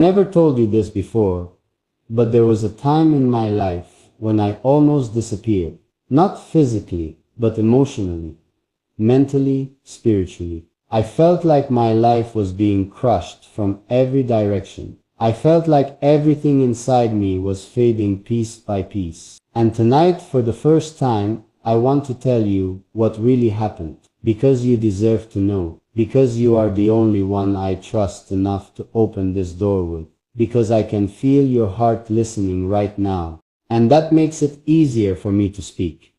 Never told you this before, but there was a time in my life when I almost disappeared. Not physically, but emotionally, mentally, spiritually. I felt like my life was being crushed from every direction. I felt like everything inside me was fading piece by piece. And tonight, for the first time, I want to tell you what really happened. Because you deserve to know. Because you are the only one I trust enough to open this door with. Because I can feel your heart listening right now. And that makes it easier for me to speak.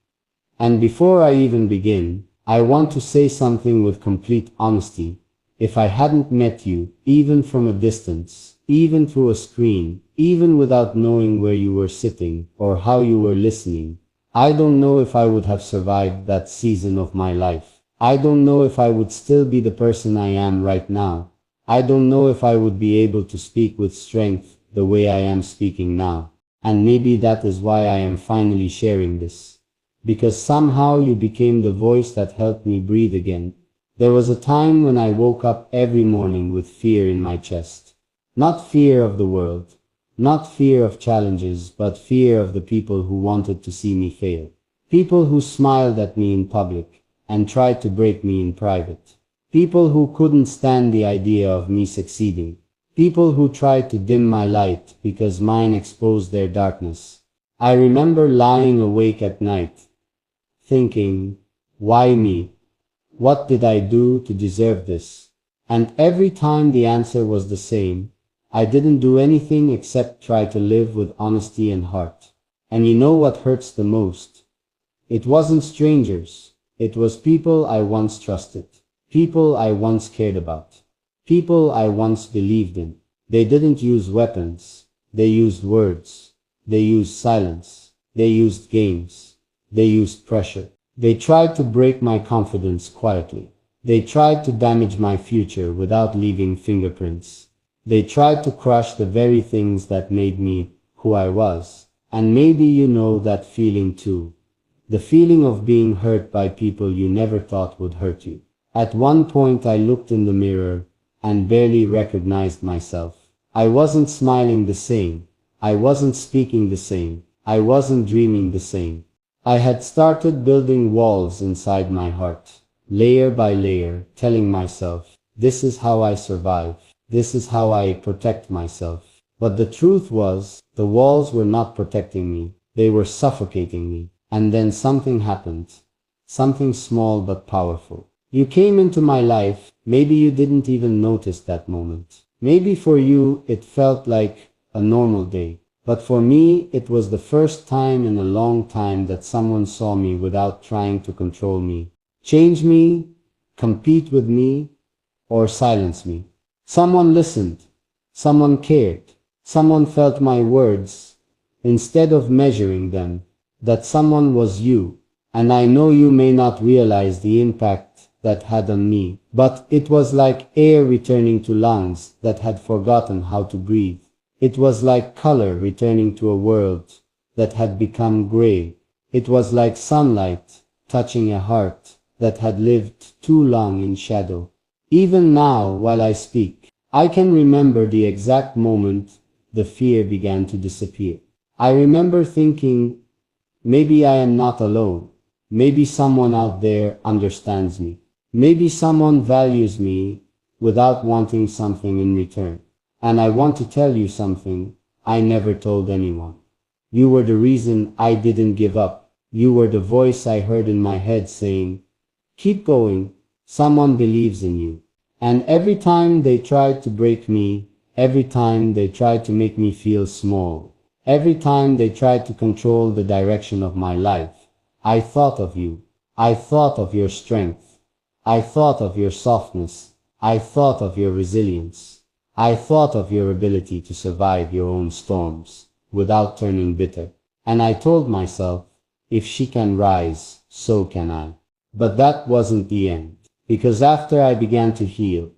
And before I even begin, I want to say something with complete honesty. If I hadn't met you, even from a distance, even through a screen, even without knowing where you were sitting or how you were listening, I don't know if I would have survived that season of my life. I don't know if I would still be the person I am right now. I don't know if I would be able to speak with strength the way I am speaking now. And maybe that is why I am finally sharing this. Because somehow you became the voice that helped me breathe again. There was a time when I woke up every morning with fear in my chest. Not fear of the world, not fear of challenges, but fear of the people who wanted to see me fail. People who smiled at me in public and tried to break me in private. People who couldn't stand the idea of me succeeding. People who tried to dim my light because mine exposed their darkness. I remember lying awake at night, thinking, why me? What did I do to deserve this? And every time the answer was the same. I didn't do anything except try to live with honesty and heart. And you know what hurts the most? It wasn't strangers. It was people I once trusted. People I once cared about. People I once believed in. They didn't use weapons. They used words. They used silence. They used games. They used pressure. They tried to break my confidence quietly. They tried to damage my future without leaving fingerprints. They tried to crush the very things that made me who I was. And maybe you know that feeling too. The feeling of being hurt by people you never thought would hurt you. At one point I looked in the mirror and barely recognized myself. I wasn't smiling the same. I wasn't speaking the same. I wasn't dreaming the same. I had started building walls inside my heart, layer by layer, telling myself, this is how I survive. This is how I protect myself. But the truth was, the walls were not protecting me. They were suffocating me. And then something happened. Something small but powerful. You came into my life. Maybe you didn't even notice that moment. Maybe for you it felt like a normal day. But for me, it was the first time in a long time that someone saw me without trying to control me, change me, compete with me, or silence me. Someone listened. Someone cared. Someone felt my words instead of measuring them. That someone was you. And I know you may not realize the impact that had on me, but it was like air returning to lungs that had forgotten how to breathe. It was like color returning to a world that had become gray. It was like sunlight touching a heart that had lived too long in shadow. Even now, while I speak, I can remember the exact moment the fear began to disappear. I remember thinking, maybe I am not alone. Maybe someone out there understands me. Maybe someone values me without wanting something in return. And I want to tell you something I never told anyone. You were the reason I didn't give up. You were the voice I heard in my head saying, keep going, someone believes in you. And every time they tried to break me, every time they tried to make me feel small, every time they tried to control the direction of my life, I thought of you. I thought of your strength. I thought of your softness. I thought of your resilience. I thought of your ability to survive your own storms without turning bitter. And I told myself, if she can rise, so can I. But that wasn't the end. Because after I began to heal,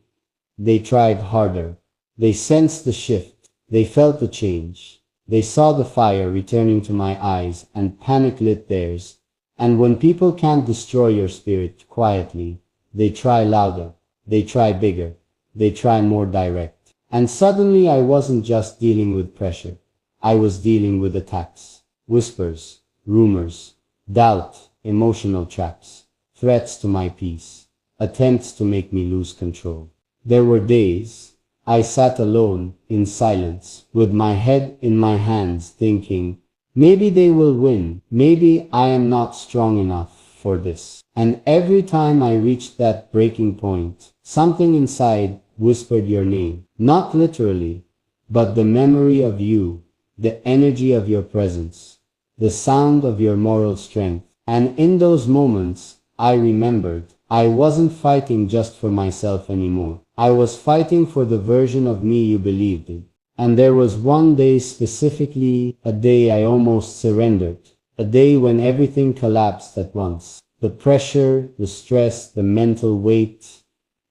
they tried harder. They sensed the shift. They felt the change. They saw the fire returning to my eyes and panic lit theirs. And when people can't destroy your spirit quietly, they try louder. They try bigger. They try more direct. And suddenly I wasn't just dealing with pressure. I was dealing with attacks, whispers, rumors, doubt, emotional traps, threats to my peace, attempts to make me lose control. There were days I sat alone, in silence, with my head in my hands, thinking, maybe they will win, maybe I am not strong enough for this. And every time I reached that breaking point, something inside whispered your name. Not literally, but the memory of you, the energy of your presence, the sound of your moral strength. And in those moments, I remembered, I wasn't fighting just for myself anymore. I was fighting for the version of me you believed in. And there was one day specifically, a day I almost surrendered. A day when everything collapsed at once. The pressure, the stress, the mental weight,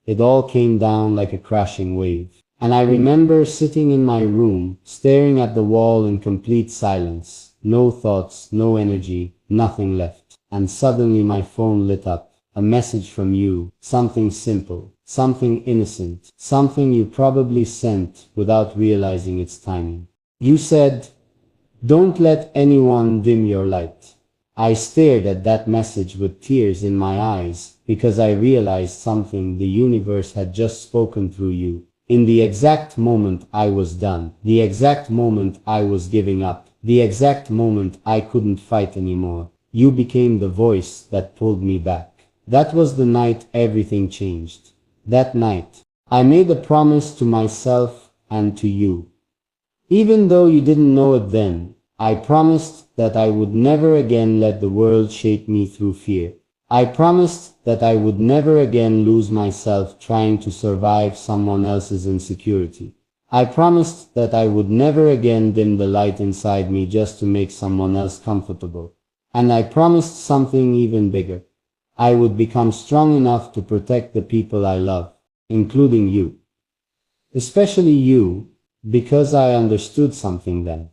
it all came down like a crashing wave. And I remember sitting in my room, staring at the wall in complete silence. No thoughts, no energy, nothing left. And suddenly my phone lit up. A message from you, something simple, something innocent, something you probably sent without realizing its timing. You said, "Don't let anyone dim your light." I stared at that message with tears in my eyes because I realized something: the universe had just spoken through you. In the exact moment I was done, the exact moment I was giving up, the exact moment I couldn't fight anymore, you became the voice that pulled me back. That was the night everything changed. That night, I made a promise to myself and to you. Even though you didn't know it then, I promised that I would never again let the world shape me through fear. I promised that I would never again lose myself trying to survive someone else's insecurity. I promised that I would never again dim the light inside me just to make someone else comfortable. And I promised something even bigger. I would become strong enough to protect the people I love, including you. Especially you, because I understood something then.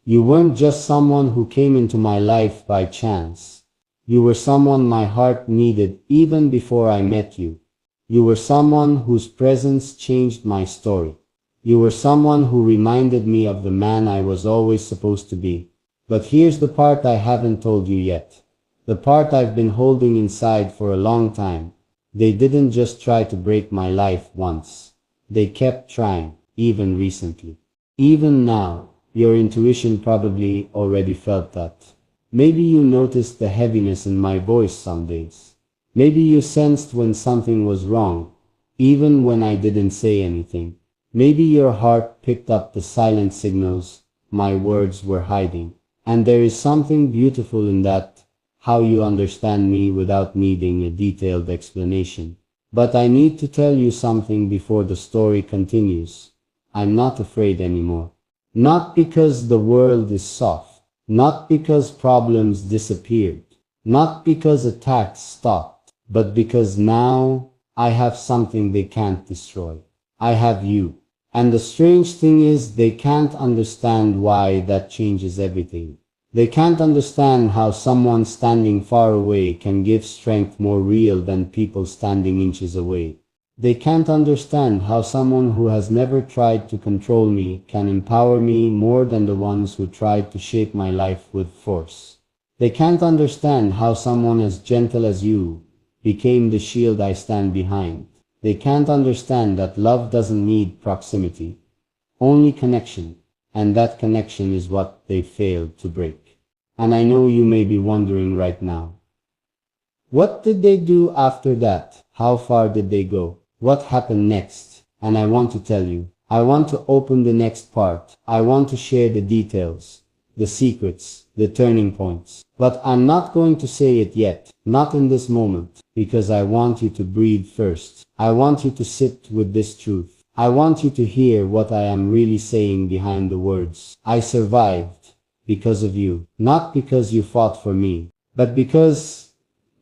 You weren't just someone who came into my life by chance. You were someone my heart needed even before I met you. You were someone whose presence changed my story. You were someone who reminded me of the man I was always supposed to be. But here's the part I haven't told you yet. The part I've been holding inside for a long time. They didn't just try to break my life once. They kept trying, even recently. Even now, your intuition probably already felt that. Maybe you noticed the heaviness in my voice some days. Maybe you sensed when something was wrong, even when I didn't say anything. Maybe your heart picked up the silent signals my words were hiding. And there is something beautiful in that. How you understand me without needing a detailed explanation. But I need to tell you something before the story continues. I'm not afraid anymore. Not because the world is soft. Not because problems disappeared. Not because attacks stopped. But because now I have something they can't destroy. I have you. And the strange thing is, they can't understand why that changes everything. They can't understand how someone standing far away can give strength more real than people standing inches away. They can't understand how someone who has never tried to control me can empower me more than the ones who tried to shape my life with force. They can't understand how someone as gentle as you became the shield I stand behind. They can't understand that love doesn't need proximity, only connection, and that connection is what they failed to break. And I know you may be wondering right now, what did they do after that? How far did they go? What happened next? And I want to tell you. I want to open the next part. I want to share the details, the secrets, the turning points. But I'm not going to say it yet, not in this moment, because I want you to breathe first. I want you to sit with this truth. I want you to hear what I am really saying behind the words. I survived. Because of you, not because you fought for me, but because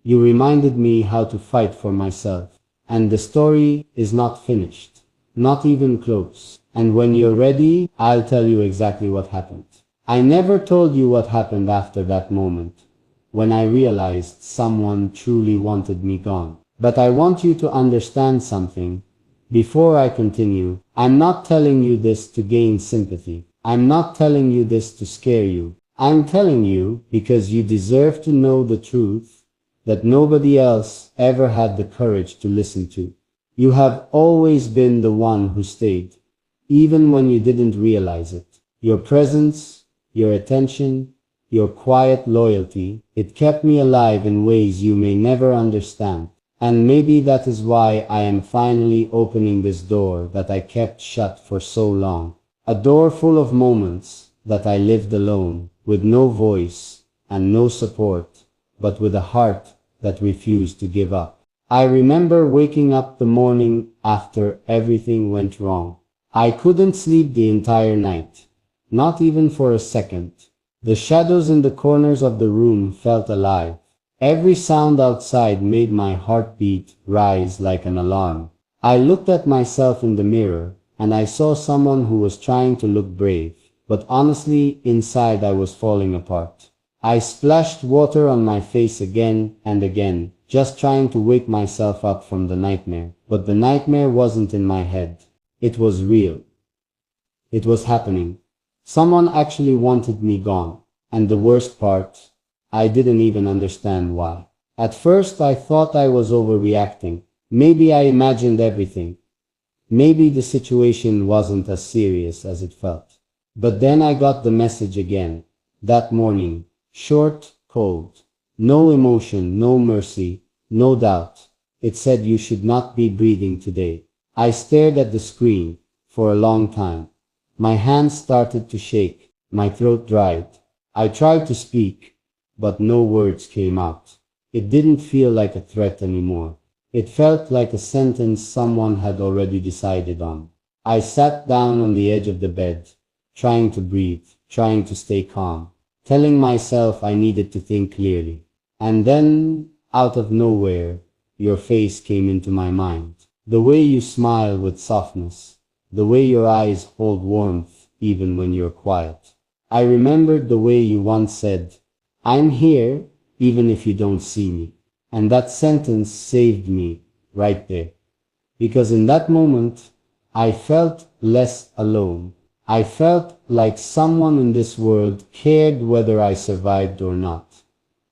you reminded me how to fight for myself. And the story is not finished, not even close. And when you're ready, I'll tell you exactly what happened. I never told you what happened after that moment, when I realized someone truly wanted me gone. But I want you to understand something. Before I continue, I'm not telling you this to gain sympathy. I'm not telling you this to scare you. I'm telling you because you deserve to know the truth that nobody else ever had the courage to listen to. You have always been the one who stayed, even when you didn't realize it. Your presence, your attention, your quiet loyalty, it kept me alive in ways you may never understand. And maybe that is why I am finally opening this door that I kept shut for so long. A door full of moments that I lived alone, with no voice and no support, but with a heart that refused to give up. I remember waking up the morning after everything went wrong. I couldn't sleep the entire night, not even for a second. The shadows in the corners of the room felt alive. Every sound outside made my heartbeat rise like an alarm. I looked at myself in the mirror, and I saw someone who was trying to look brave, but honestly, inside I was falling apart. I splashed water on my face again and again, just trying to wake myself up from the nightmare. But the nightmare wasn't in my head. It was real. It was happening. Someone actually wanted me gone. And the worst part, I didn't even understand why. At first I thought I was overreacting. Maybe I imagined everything. Maybe the situation wasn't as serious as it felt. But then I got the message again. That morning. Short, cold. No emotion, no mercy, no doubt. It said you should not be breathing today. I stared at the screen for a long time. My hands started to shake. My throat dried. I tried to speak, but no words came out. It didn't feel like a threat anymore. It felt like a sentence someone had already decided on. I sat down on the edge of the bed, trying to breathe, trying to stay calm, telling myself I needed to think clearly. And then, out of nowhere, your face came into my mind. The way you smile with softness, the way your eyes hold warmth even when you're quiet. I remembered the way you once said, "I'm here even if you don't see me." And that sentence saved me right there. Because in that moment, I felt less alone. I felt like someone in this world cared whether I survived or not.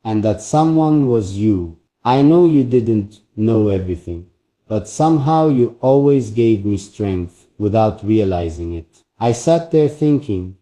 And that someone was you. I know you didn't know everything, but somehow you always gave me strength without realizing it. I sat there thinking,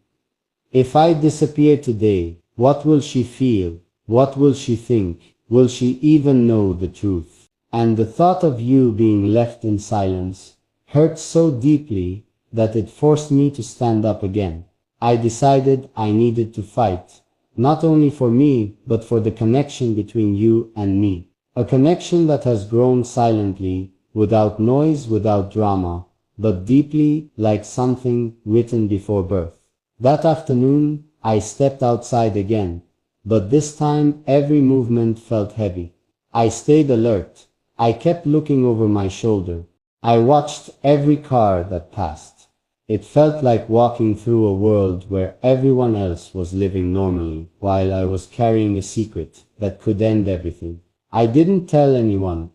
if I disappear today, what will she feel? What will she think? Will she even know the truth? And the thought of you being left in silence hurt so deeply that it forced me to stand up again. I decided I needed to fight, not only for me, but for the connection between you and me. A connection that has grown silently, without noise, without drama, but deeply like something written before birth. That afternoon, I stepped outside again, but this time every movement felt heavy. I stayed alert. I kept looking over my shoulder. I watched every car that passed. It felt like walking through a world where everyone else was living normally, while I was carrying a secret that could end everything. I didn't tell anyone.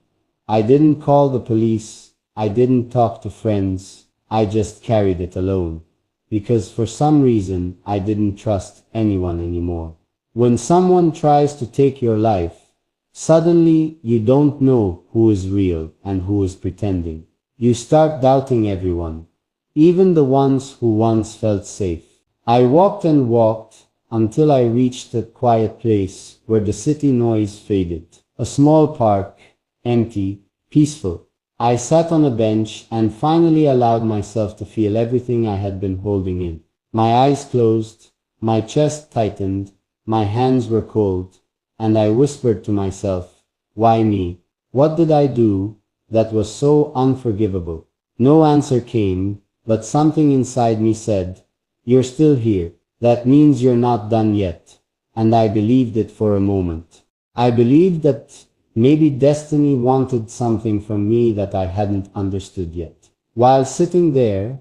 I didn't call the police. I didn't talk to friends. I just carried it alone. Because for some reason, I didn't trust anyone anymore. When someone tries to take your life, suddenly you don't know who is real and who is pretending. You start doubting everyone, even the ones who once felt safe. I walked and walked until I reached a quiet place where the city noise faded. A small park, empty, peaceful. I sat on a bench and finally allowed myself to feel everything I had been holding in. My eyes closed, my chest tightened, my hands were cold, and I whispered to myself, why me? What did I do that was so unforgivable? No answer came, but something inside me said, you're still here. That means you're not done yet. And I believed it for a moment. I believed that maybe destiny wanted something from me that I hadn't understood yet. While sitting there,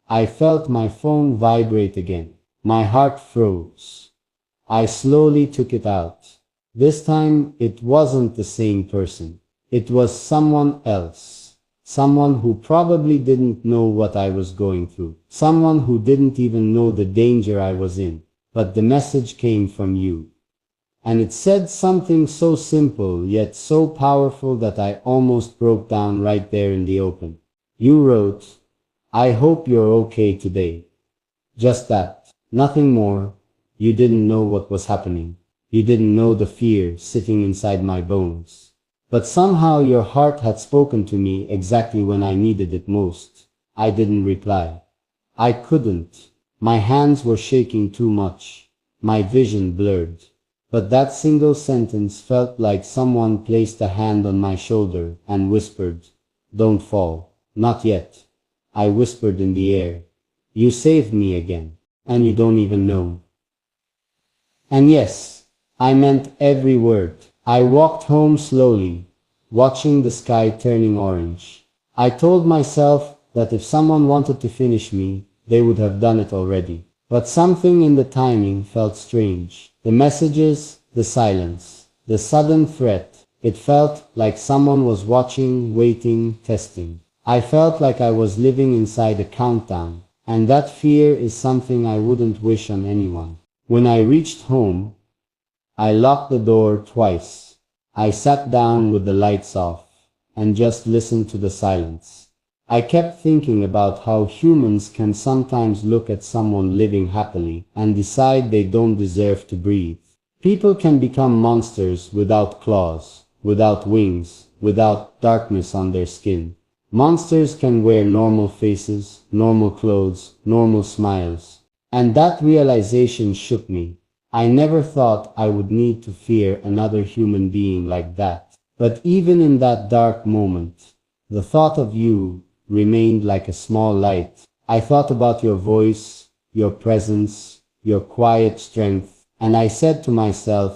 I felt my phone vibrate again. My heart froze. I slowly took it out. This time, it wasn't the same person. It was someone else. someone who probably didn't know what I was going through, someone who didn't even know the danger I was in. But the message came from you. And it said something so simple yet so powerful that I almost broke down right there in the open. You wrote, "I hope you're okay today." Just that. Nothing more. You didn't know what was happening. You didn't know the fear sitting inside my bones. But somehow your heart had spoken to me exactly when I needed it most. I didn't reply. I couldn't. My hands were shaking too much. My vision blurred. But that single sentence felt like someone placed a hand on my shoulder and whispered, "Don't fall. Not yet." I whispered in the air, "You saved me again. And you don't even know." And yes, I meant every word. I walked home slowly, watching the sky turning orange. I told myself that if someone wanted to finish me, they would have done it already. But something in the timing felt strange. The messages, the silence, the sudden threat. It felt like someone was watching, waiting, testing. I felt like I was living inside a countdown. And that fear is something I wouldn't wish on anyone. When I reached home, I locked the door twice. I sat down with the lights off and just listened to the silence. I kept thinking about how humans can sometimes look at someone living happily and decide they don't deserve to breathe. People can become monsters without claws, without wings, without darkness on their skin. Monsters can wear normal faces, normal clothes, normal smiles. And that realization shook me. I never thought I would need to fear another human being like that. But even in that dark moment, the thought of you remained like a small light. I thought about your voice, your presence, your quiet strength, and I said to myself,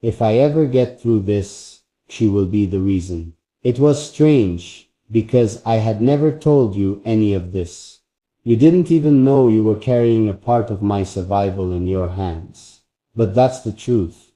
if I ever get through this, she will be the reason. It was strange, because I had never told you any of this. You didn't even know you were carrying a part of my survival in your hands. But that's the truth.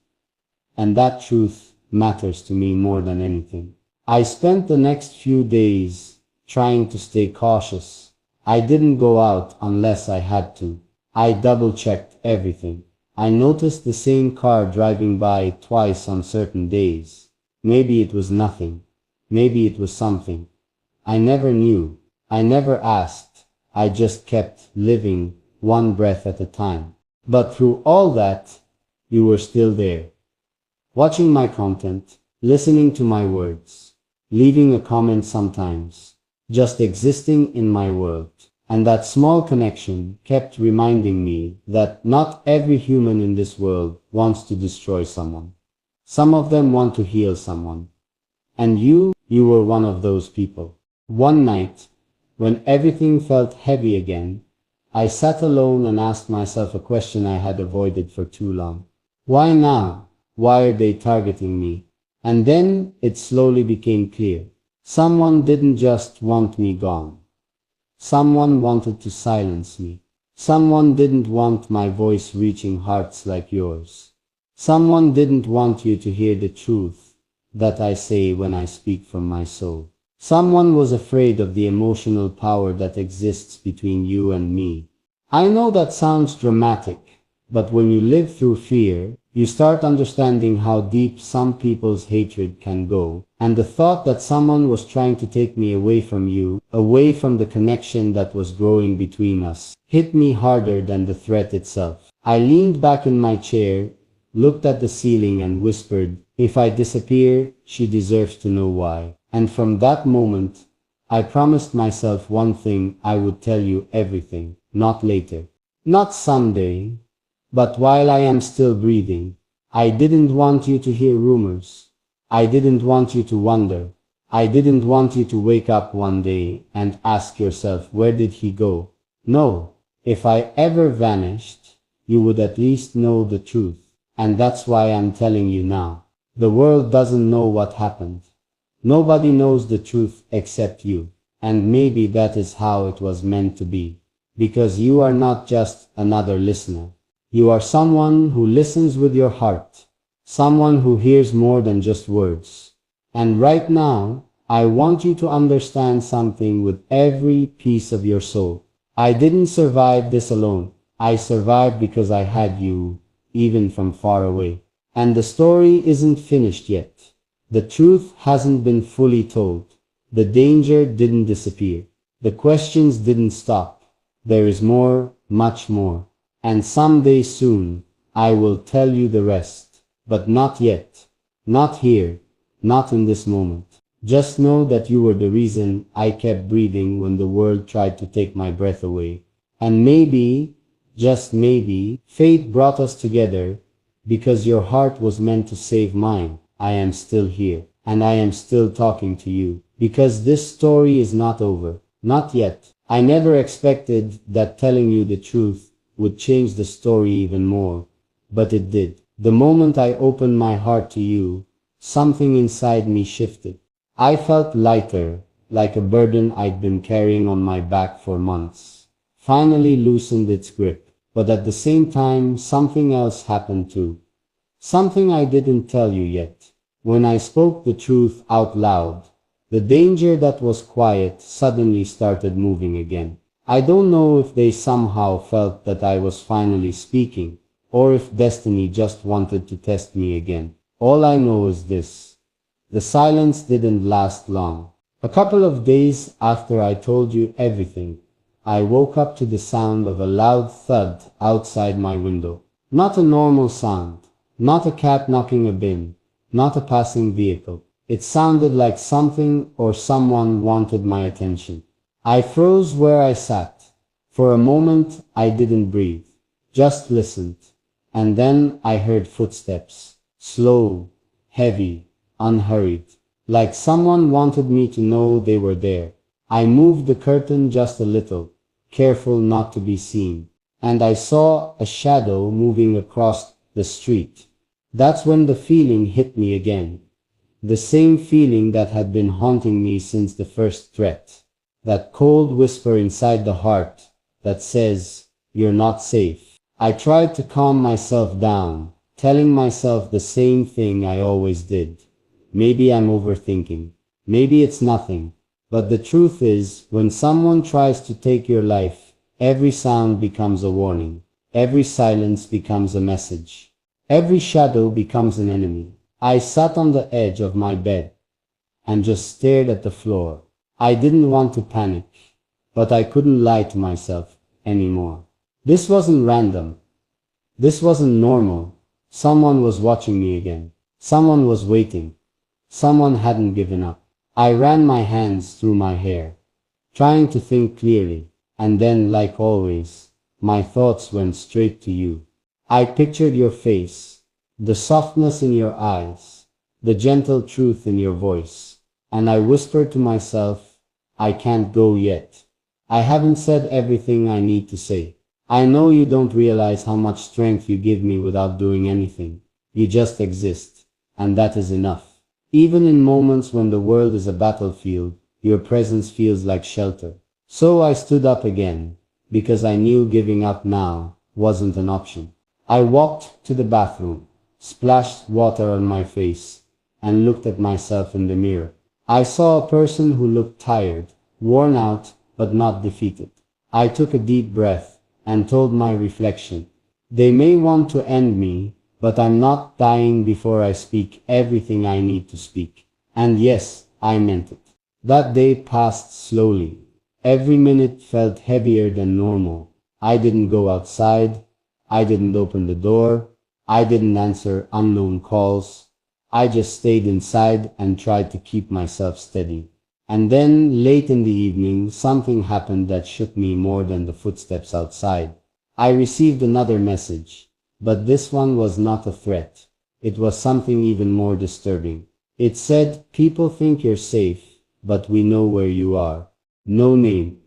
And that truth matters to me more than anything. I spent the next few days trying to stay cautious. I didn't go out unless I had to. I double-checked everything. I noticed the same car driving by twice on certain days. Maybe it was nothing. Maybe it was something. I never knew. I never asked. I just kept living one breath at a time. But through all that, you were still there. Watching my content, listening to my words, leaving a comment sometimes, just existing in my world. And that small connection kept reminding me that not every human in this world wants to destroy someone. Some of them want to heal someone. And you were one of those people. One night, when everything felt heavy again, I sat alone and asked myself a question I had avoided for too long. Why now? Why are they targeting me? And then it slowly became clear. Someone didn't just want me gone. Someone wanted to silence me. Someone didn't want my voice reaching hearts like yours. Someone didn't want you to hear the truth that I say when I speak from my soul. Someone was afraid of the emotional power that exists between you and me. I know that sounds dramatic, but when you live through fear, you start understanding how deep some people's hatred can go, and the thought that someone was trying to take me away from you, away from the connection that was growing between us, hit me harder than the threat itself. I leaned back in my chair, looked at the ceiling and whispered, if I disappear, she deserves to know why. And from that moment, I promised myself one thing: I would tell you everything, not later, not someday, but while I am still breathing. I didn't want you to hear rumors. I didn't want you to wonder. I didn't want you to wake up one day and ask yourself, where did he go? No, if I ever vanished, you would at least know the truth. And that's why I'm telling you now. The world doesn't know what happened. Nobody knows the truth except you. And maybe that is how it was meant to be. Because you are not just another listener. You are someone who listens with your heart. Someone who hears more than just words. And right now, I want you to understand something with every piece of your soul. I didn't survive this alone. I survived because I had you, even from far away. And the story isn't finished yet. The truth hasn't been fully told. The danger didn't disappear. The questions didn't stop. There is more, much more. And someday soon, I will tell you the rest. But not yet. Not here. Not in this moment. Just know that you were the reason I kept breathing when the world tried to take my breath away. And maybe, just maybe, fate brought us together because your heart was meant to save mine. I am still here, and I am still talking to you, because this story is not over. Not yet. I never expected that telling you the truth would change the story even more, but it did. The moment I opened my heart to you, something inside me shifted. I felt lighter, like a burden I'd been carrying on my back for months finally loosened its grip. But at the same time, something else happened too. Something I didn't tell you yet. When I spoke the truth out loud, the danger that was quiet suddenly started moving again. I don't know if they somehow felt that I was finally speaking, or if destiny just wanted to test me again. All I know is this. The silence didn't last long. A couple of days after I told you everything, I woke up to the sound of a loud thud outside my window. Not a normal sound, not a cat knocking a bin, not a passing vehicle. It sounded like something or someone wanted my attention. I froze where I sat. For a moment I didn't breathe, just listened. And then I heard footsteps, slow, heavy, unhurried, like someone wanted me to know they were there. I moved the curtain just a little, careful not to be seen, and I saw a shadow moving across the street. That's when the feeling hit me again. The same feeling that had been haunting me since the first threat. That cold whisper inside the heart that says, "You're not safe." I tried to calm myself down, telling myself the same thing I always did. Maybe I'm overthinking. Maybe it's nothing. But the truth is, when someone tries to take your life, every sound becomes a warning. Every silence becomes a message. Every shadow becomes an enemy. I sat on the edge of my bed and just stared at the floor. I didn't want to panic, but I couldn't lie to myself anymore. This wasn't random. This wasn't normal. Someone was watching me again. Someone was waiting. Someone hadn't given up. I ran my hands through my hair, trying to think clearly, and then, like always, my thoughts went straight to you. I pictured your face, the softness in your eyes, the gentle truth in your voice, and I whispered to myself, I can't go yet. I haven't said everything I need to say. I know you don't realize how much strength you give me without doing anything. You just exist, and that is enough. Even in moments when the world is a battlefield, your presence feels like shelter. So I stood up again, because I knew giving up now wasn't an option. I walked to the bathroom, splashed water on my face, and looked at myself in the mirror. I saw a person who looked tired, worn out, but not defeated. I took a deep breath and told my reflection, they may want to end me, but I'm not dying before I speak everything I need to speak. And yes, I meant it. That day passed slowly. Every minute felt heavier than normal. I didn't go outside. I didn't open the door. I didn't answer unknown calls. I just stayed inside and tried to keep myself steady. And then, late in the evening, something happened that shook me more than the footsteps outside. I received another message. But this one was not a threat. It was something even more disturbing. It said, people think you're safe, but we know where you are. No name,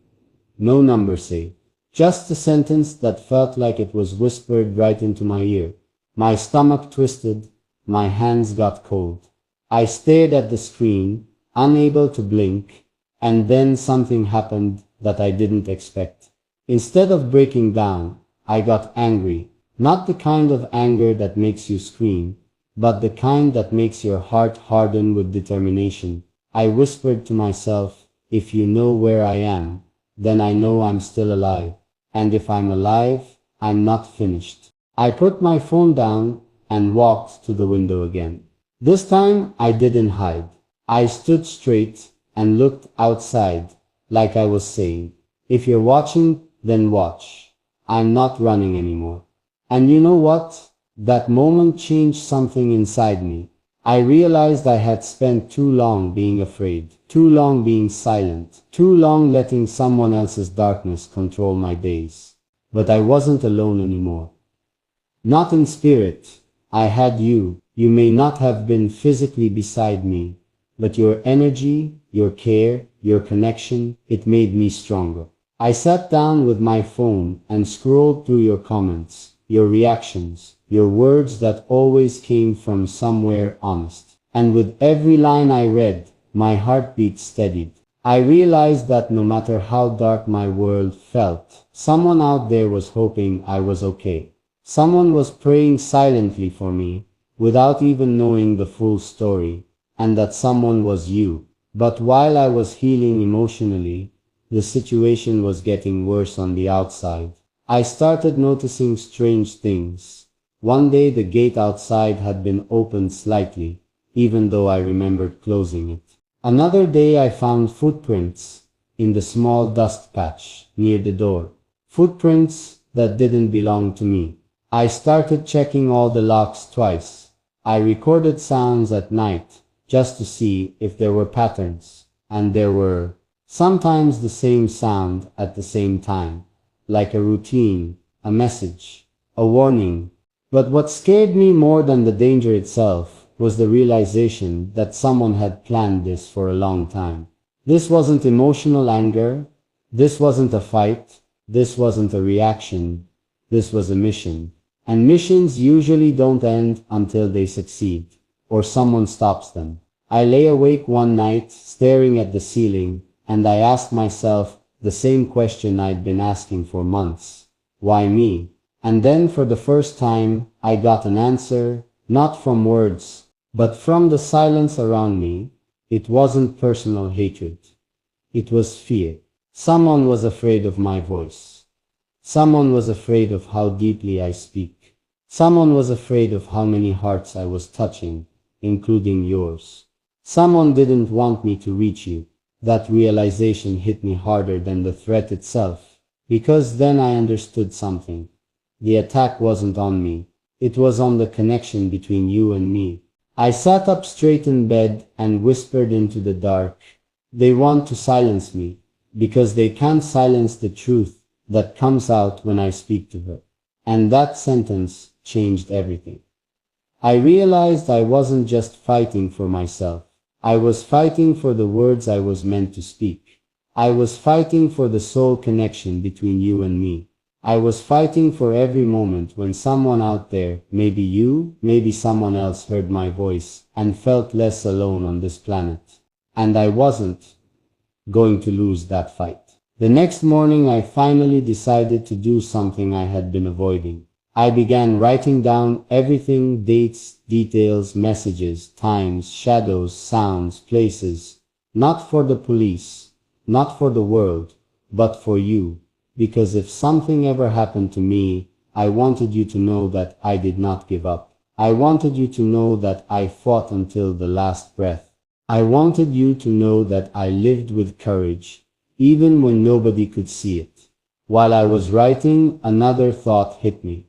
no number saved. Just a sentence that felt like it was whispered right into my ear. My stomach twisted, my hands got cold. I stared at the screen, unable to blink, and then something happened that I didn't expect. Instead of breaking down, I got angry. Not the kind of anger that makes you scream, but the kind that makes your heart harden with determination. I whispered to myself, if you know where I am, then I know I'm still alive. And if I'm alive, I'm not finished. I put my phone down and walked to the window again. This time I didn't hide. I stood straight and looked outside, like I was saying, if you're watching, then watch. I'm not running anymore. And you know what? That moment changed something inside me. I realized I had spent too long being afraid, too long being silent, too long letting someone else's darkness control my days. But I wasn't alone anymore. Not in spirit. I had you. You may not have been physically beside me, but your energy, your care, your connection, it made me stronger. I sat down with my phone and scrolled through your comments, your reactions, your words that always came from somewhere honest. And with every line I read, my heartbeat steadied. I realized that no matter how dark my world felt, someone out there was hoping I was okay. Someone was praying silently for me, without even knowing the full story, and that someone was you. But while I was healing emotionally, the situation was getting worse on the outside. I started noticing strange things. One day the gate outside had been opened slightly, even though I remembered closing it. Another day I found footprints in the small dust patch near the door. Footprints that didn't belong to me. I started checking all the locks twice. I recorded sounds at night just to see if there were patterns. And there were. Sometimes the same sound at the same time. Like a routine, a message, a warning. But what scared me more than the danger itself was the realization that someone had planned this for a long time. This wasn't emotional anger. This wasn't a fight. This wasn't a reaction. This was a mission. And missions usually don't end until they succeed, or someone stops them. I lay awake one night, staring at the ceiling, and I asked myself the same question I'd been asking for months. Why me? And then for the first time, I got an answer, not from words, but from the silence around me. It wasn't personal hatred. It was fear. Someone was afraid of my voice. Someone was afraid of how deeply I speak. Someone was afraid of how many hearts I was touching, including yours. Someone didn't want me to reach you. That realization hit me harder than the threat itself, because then I understood something. The attack wasn't on me. It was on the connection between you and me. I sat up straight in bed and whispered into the dark. They want to silence me, because they can't silence the truth that comes out when I speak to her. And that sentence changed everything. I realized I wasn't just fighting for myself. I was fighting for the words I was meant to speak. I was fighting for the soul connection between you and me. I was fighting for every moment when someone out there, maybe you, maybe someone else, heard my voice and felt less alone on this planet. And I wasn't going to lose that fight. The next morning I finally decided to do something I had been avoiding. I began writing down everything: dates, details, messages, times, shadows, sounds, places. Not for the police, not for the world, but for you. Because if something ever happened to me, I wanted you to know that I did not give up. I wanted you to know that I fought until the last breath. I wanted you to know that I lived with courage, even when nobody could see it. While I was writing, another thought hit me.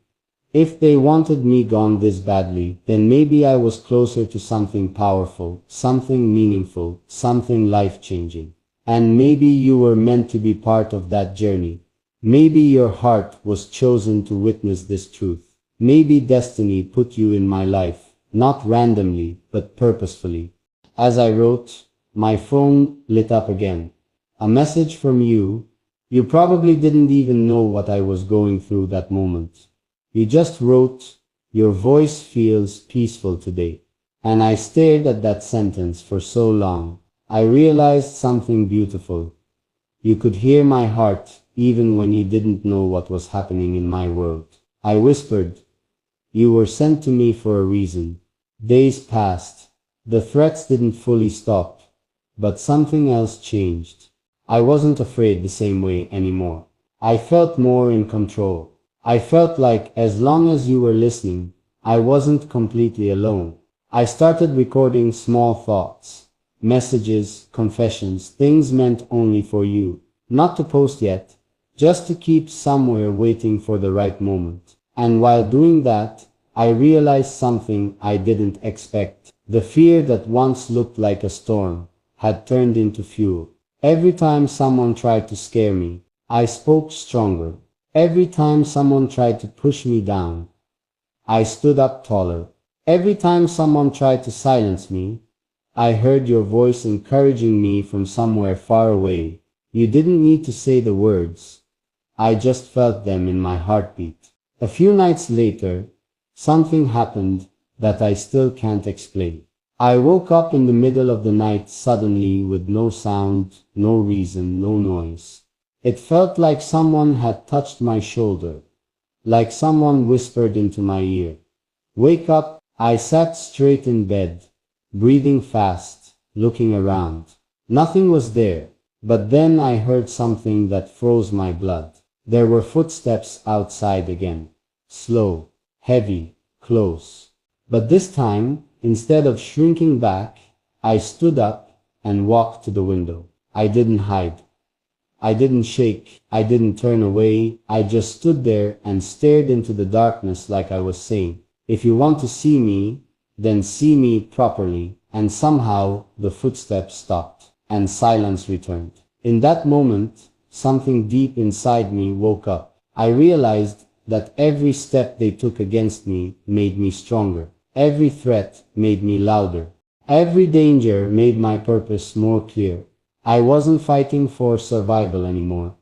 If they wanted me gone this badly, then maybe I was closer to something powerful, something meaningful, something life-changing. And maybe you were meant to be part of that journey. Maybe your heart was chosen to witness this truth. Maybe destiny put you in my life, not randomly, but purposefully. As I wrote, my phone lit up again. A message from you. You probably didn't even know what I was going through that moment. You just wrote, "Your voice feels peaceful today." And I stared at that sentence for so long. I realized something beautiful. You could hear my heart even when you didn't know what was happening in my world. I whispered, "You were sent to me for a reason." Days passed. The threats didn't fully stop. but something else changed. I wasn't afraid the same way anymore. I felt more in control. I felt like as long as you were listening, I wasn't completely alone. I started recording small thoughts, messages, confessions, things meant only for you. Not to post yet, just to keep somewhere waiting for the right moment. And while doing that, I realized something I didn't expect. The fear that once looked like a storm had turned into fuel. Every time someone tried to scare me, I spoke stronger. Every time someone tried to push me down, I stood up taller. Every time someone tried to silence me, I heard your voice encouraging me from somewhere far away. You didn't need to say the words. I just felt them in my heartbeat. A few nights later, something happened that I still can't explain. I woke up in the middle of the night suddenly with no sound, no reason, no noise. It felt like someone had touched my shoulder, like someone whispered into my ear. Wake up. I sat straight in bed, breathing fast, looking around. Nothing was there, but then I heard something that froze my blood. There were footsteps outside again. Slow, heavy, close. But this time, instead of shrinking back, I stood up and walked to the window. I didn't hide. I didn't shake. I didn't turn away. I just stood there and stared into the darkness like I was saying, if you want to see me, then see me properly. And somehow the footsteps stopped and silence returned. In that moment, something deep inside me woke up. I realized that every step they took against me made me stronger. Every threat made me louder. Every danger made my purpose more clear. I wasn't fighting for survival anymore.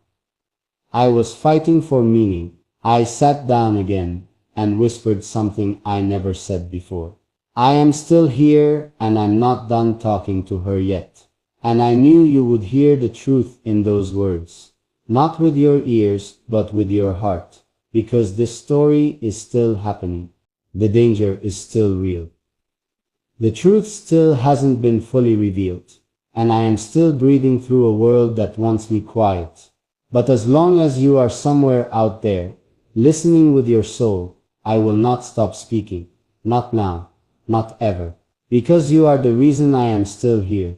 I was fighting for meaning. I sat down again and whispered something I never said before. I am still here and I'm not done talking to her yet. And I knew you would hear the truth in those words. Not with your ears, but with your heart. Because this story is still happening. The danger is still real. The truth still hasn't been fully revealed. And I am still breathing through a world that wants me quiet. But as long as you are somewhere out there, listening with your soul, I will not stop speaking. Not now. Not ever. Because you are the reason I am still here.